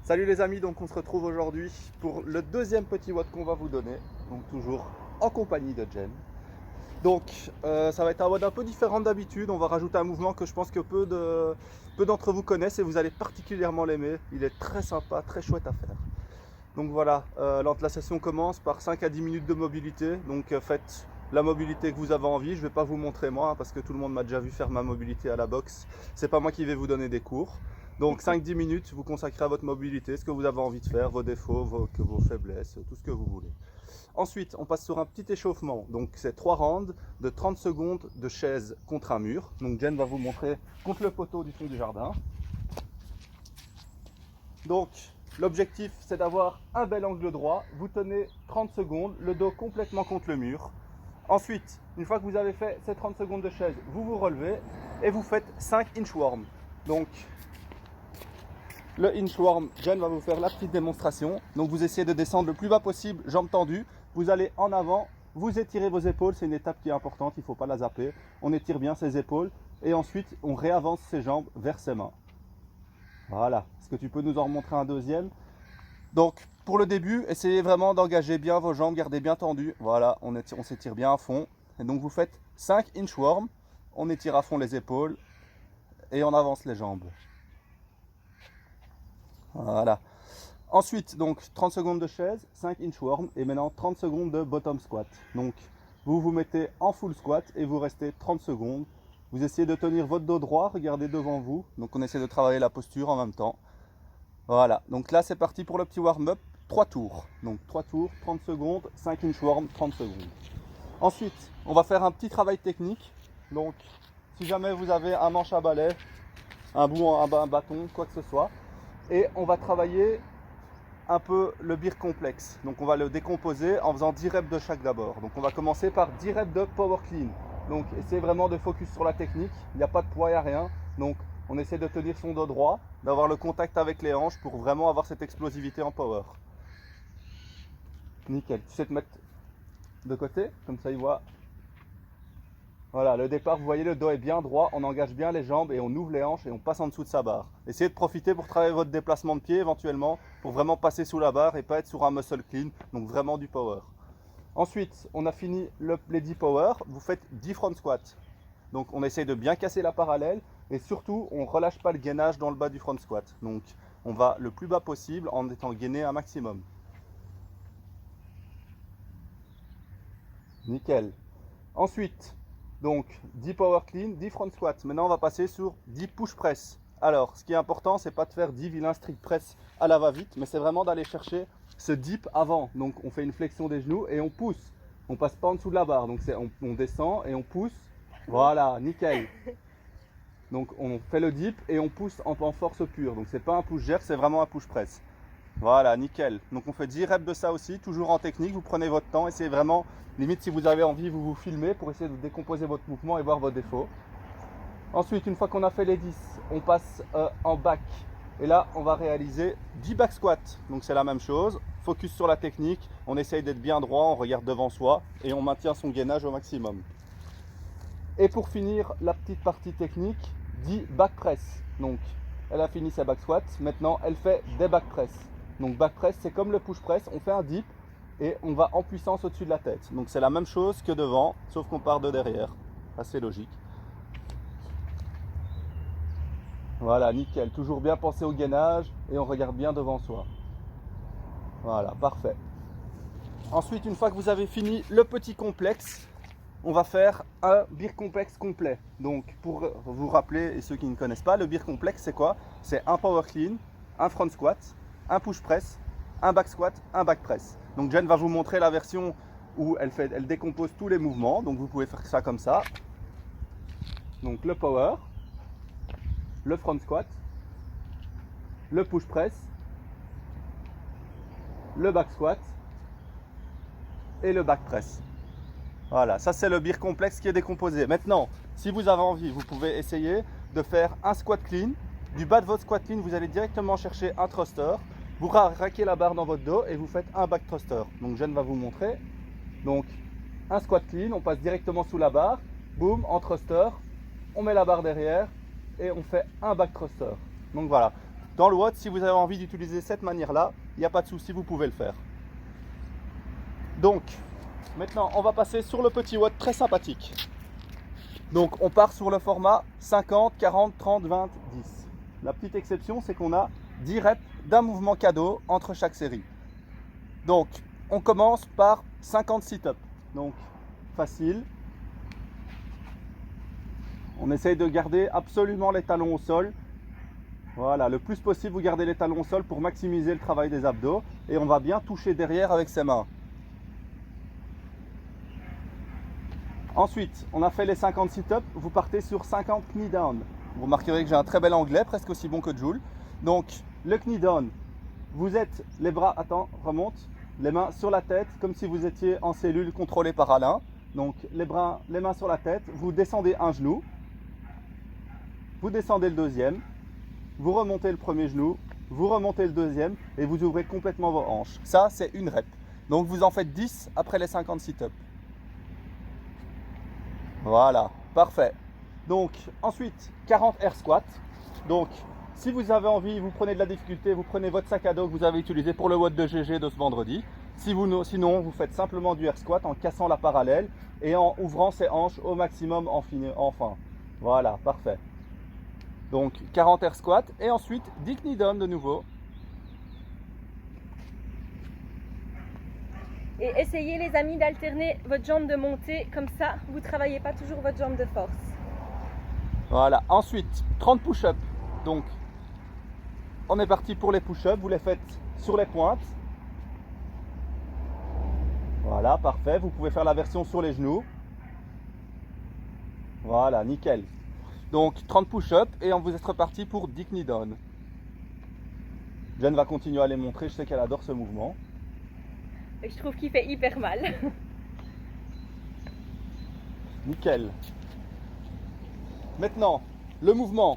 Salut les amis, donc on se retrouve aujourd'hui pour le deuxième petit WOD qu'on va vous donner, donc toujours en compagnie de Jen. Donc ça va être un WOD un peu différent d'habitude, on va rajouter un mouvement que je pense que peu d'entre vous connaissent et vous allez particulièrement l'aimer. Il est très sympa, très chouette à faire. Donc voilà, la session commence par 5 à 10 minutes de mobilité, donc faites la mobilité que vous avez envie. Je ne vais pas vous montrer moi parce que tout le monde m'a déjà vu faire ma mobilité à la boxe. C'est pas moi qui vais vous donner des cours. Donc 5-10 minutes, vous consacrez à votre mobilité, ce que vous avez envie de faire, vos défauts, vos faiblesses, tout ce que vous voulez. Ensuite, on passe sur un petit échauffement. Donc c'est 3 rounds de 30 secondes de chaise contre un mur. Donc Jen va vous montrer contre le poteau du fond du jardin. Donc l'objectif c'est d'avoir un bel angle droit. Vous tenez 30 secondes, le dos complètement contre le mur. Ensuite, une fois que vous avez fait ces 30 secondes de chaise, vous vous relevez et vous faites 5 inchworm. Donc le inchworm, Jen va vous faire la petite démonstration. Donc vous essayez de descendre le plus bas possible, jambes tendues. Vous allez en avant, vous étirez vos épaules, c'est une étape qui est importante, il ne faut pas la zapper. On étire bien ses épaules et ensuite on réavance ses jambes vers ses mains. Voilà, est-ce que tu peux nous en remontrer un deuxième? Donc pour le début, essayez vraiment d'engager bien vos jambes, gardez bien tendues. Voilà, on s'étire bien à fond. Et donc vous faites 5 inchworm, on étire à fond les épaules et on avance les jambes. Voilà. Ensuite, donc 30 secondes de chaise, 5 inchworm et maintenant 30 secondes de bottom squat. Donc vous vous mettez en full squat et vous restez 30 secondes. Vous essayez de tenir votre dos droit, regardez devant vous. Donc on essaie de travailler la posture en même temps. Voilà, donc là c'est parti pour le petit warm-up, 3 tours. Donc 3 tours, 30 secondes, 5 inchworm, 30 secondes. Ensuite, on va faire un petit travail technique. Donc si jamais vous avez un manche à balai, un bâton, quoi que ce soit, et on va travailler un peu le beer complexe. Donc on va le décomposer en faisant 10 reps de chaque d'abord. Donc on va commencer par 10 reps de power clean. Donc essayez vraiment de focus sur la technique, il n'y a pas de poids, il n'y a rien. Donc on essaie de tenir son dos droit, d'avoir le contact avec les hanches pour vraiment avoir cette explosivité en power. Nickel, tu sais te mettre de côté, comme ça il voit. Voilà, le départ, vous voyez le dos est bien droit, on engage bien les jambes et on ouvre les hanches et on passe en dessous de sa barre. Essayez de profiter pour travailler votre déplacement de pied éventuellement, pour vraiment passer sous la barre et pas être sur un muscle clean, donc vraiment du power. Ensuite, on a fini les 10 power, vous faites 10 front squats. Donc on essaye de bien casser la parallèle et surtout on ne relâche pas le gainage dans le bas du front squat. Donc on va le plus bas possible en étant gainé un maximum. Nickel. Ensuite, donc 10 power clean, 10 front squats. Maintenant on va passer sur 10 push press. Alors ce qui est important, c'est pas de faire 10 vilains strict press à la va-vite, mais c'est vraiment d'aller chercher ce dip avant. Donc on fait une flexion des genoux et on pousse. On passe pas en dessous de la barre. Donc on descend et on pousse. Voilà, nickel. Donc on fait le dip et on pousse en force pure. Donc c'est pas un push jerk, c'est vraiment un push press. Voilà, nickel. Donc on fait 10 reps de ça aussi, toujours en technique. Vous prenez votre temps, essayez vraiment, limite si vous avez envie, vous vous filmez pour essayer de décomposer votre mouvement et voir vos défauts. Ensuite, une fois qu'on a fait les 10, on passe en back. Et là, on va réaliser 10 back squats. Donc c'est la même chose. Focus sur la technique. On essaye d'être bien droit, on regarde devant soi et on maintient son gainage au maximum. Et pour finir, la petite partie technique, 10 back press. Donc elle a fini sa back squat. Maintenant, elle fait des back press. Donc back press, c'est comme le push press. On fait un dip et on va en puissance au-dessus de la tête. Donc c'est la même chose que devant, sauf qu'on part de derrière. Assez logique. Voilà, nickel. Toujours bien penser au gainage et on regarde bien devant soi. Voilà, parfait. Ensuite, une fois que vous avez fini le petit complexe, on va faire un beer complexe complet. Donc, pour vous rappeler, et ceux qui ne connaissent pas, le beer complexe, c'est quoi? C'est un power clean, un front squat, un push press, un back squat, un back press. Donc, Jen va vous montrer la version où elle décompose tous les mouvements. Donc, vous pouvez faire ça comme ça. Donc, le power, le front squat, le push press, le back squat et le back press. Voilà, ça c'est le beer complexe qui est décomposé. Maintenant, si vous avez envie, vous pouvez essayer de faire un squat clean. Du bas de votre squat clean, vous allez directement chercher un thruster. Vous raquez la barre dans votre dos et vous faites un back thruster. Donc Jen va vous montrer. Donc un squat clean, on passe directement sous la barre. Boum, en thruster. On met la barre derrière et on fait un back thruster. Donc voilà. dans le WOD, si vous avez envie d'utiliser cette manière-là, il n'y a pas de souci, vous pouvez le faire. Donc, maintenant, on va passer sur le petit WOD très sympathique. Donc, on part sur le format 50, 40, 30, 20, 10. La petite exception, c'est qu'on a 10 reps d'un mouvement cadeau entre chaque série. Donc, on commence par 50 sit-ups. Donc, facile. On essaye de garder absolument les talons au sol. Voilà, le plus possible, vous gardez les talons au sol pour maximiser le travail des abdos. Et on va bien toucher derrière avec ses mains. Ensuite, on a fait les 50 sit-ups. Vous partez sur 50 knee down. Vous remarquerez que j'ai un très bel anglais, presque aussi bon que Jules. Donc, le knee down, vous êtes les bras, remonte, les mains sur la tête, comme si vous étiez en cellule contrôlée par Alain. Donc, les mains sur la tête, vous descendez un genou, vous descendez le deuxième, vous remontez le premier genou, vous remontez le deuxième et vous ouvrez complètement vos hanches. Ça, c'est une rep. Donc, vous en faites 10 après les 50 sit-ups. Voilà, parfait. Donc, ensuite, 40 air squats. Donc, si vous avez envie, vous prenez de la difficulté, vous prenez votre sac à dos que vous avez utilisé pour le WOD de GG de ce vendredi. Sinon, vous faites simplement du air squat en cassant la parallèle et en ouvrant ses hanches au maximum enfin. Voilà, parfait. Donc, 40 air squats et ensuite 10 knee down de nouveau. Et essayez les amis d'alterner votre jambe de montée, comme ça vous ne travaillez pas toujours votre jambe de force. Voilà, ensuite 30 push-ups. Donc on est parti pour les push-ups, vous les faites sur les pointes. Voilà, parfait, vous pouvez faire la version sur les genoux. Voilà, nickel. Donc 30 push-ups et on vous êtes reparti pour 10 knee down. Jen va continuer à les montrer, je sais qu'elle adore ce mouvement. Et je trouve qu'il fait hyper mal. Nickel. Maintenant, le mouvement.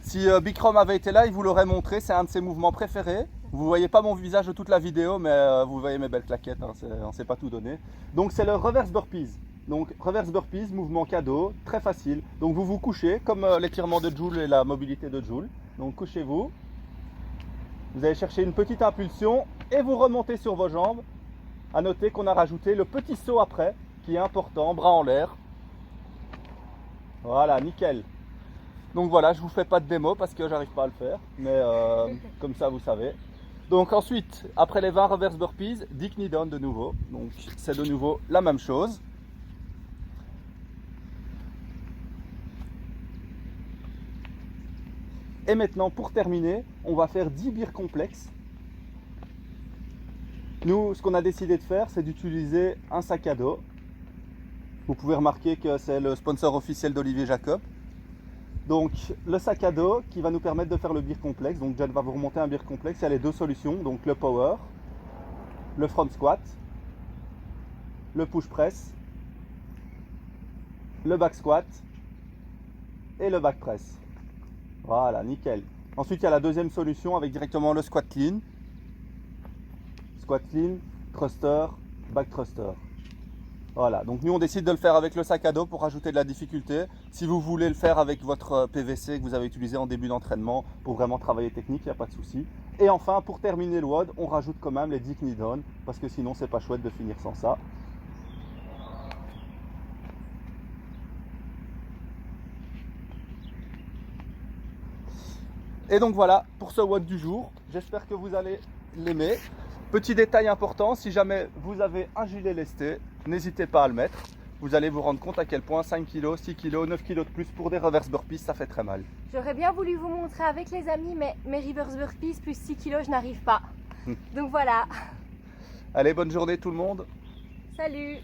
Si Bikram avait été là, il vous l'aurait montré. C'est un de ses mouvements préférés. Vous ne voyez pas mon visage de toute la vidéo, mais vous voyez mes belles claquettes. Hein, on ne s'est pas tout donné. Donc, c'est le reverse burpees. Donc, reverse burpees, mouvement cadeau, très facile. Donc, vous vous couchez, comme l'étirement de Jules et la mobilité de Jules. Donc, couchez-vous. Vous allez chercher une petite impulsion et vous remontez sur vos jambes. À noter qu'on a rajouté le petit saut après, qui est important, bras en l'air. Voilà, nickel. Donc voilà, je ne vous fais pas de démo parce que j'arrive pas à le faire, mais comme ça vous savez. Donc ensuite, après les 20 reverse burpees, 10 knee down de nouveau. Donc c'est de nouveau la même chose. Et maintenant, pour terminer, on va faire 10 beer complexes. Nous, ce qu'on a décidé de faire, c'est d'utiliser un sac à dos. Vous pouvez remarquer que c'est le sponsor officiel d'Olivier Jacob. Donc, le sac à dos qui va nous permettre de faire le beer complexe. Donc, Jen va vous remonter un beer complexe. Il y a les deux solutions, donc le power, le front squat, le push press, le back squat et le back press. Voilà, nickel. Ensuite, il y a la deuxième solution avec directement le squat clean. Squat clean, thruster, back thruster. Voilà, donc nous on décide de le faire avec le sac à dos pour rajouter de la difficulté. Si vous voulez le faire avec votre PVC que vous avez utilisé en début d'entraînement pour vraiment travailler technique, il n'y a pas de souci. Et enfin, pour terminer le WOD, on rajoute quand même les 10 knee down parce que sinon c'est pas chouette de finir sans ça. Et donc voilà pour ce WOD du jour. J'espère que vous allez l'aimer. Petit détail important, si jamais vous avez un gilet lesté, n'hésitez pas à le mettre. Vous allez vous rendre compte à quel point 5 kg, 6 kg, 9 kg de plus pour des reverse burpees, ça fait très mal. J'aurais bien voulu vous montrer avec les amis, mais mes reverse burpees plus 6 kg, je n'arrive pas. Donc voilà. Allez, bonne journée tout le monde. Salut.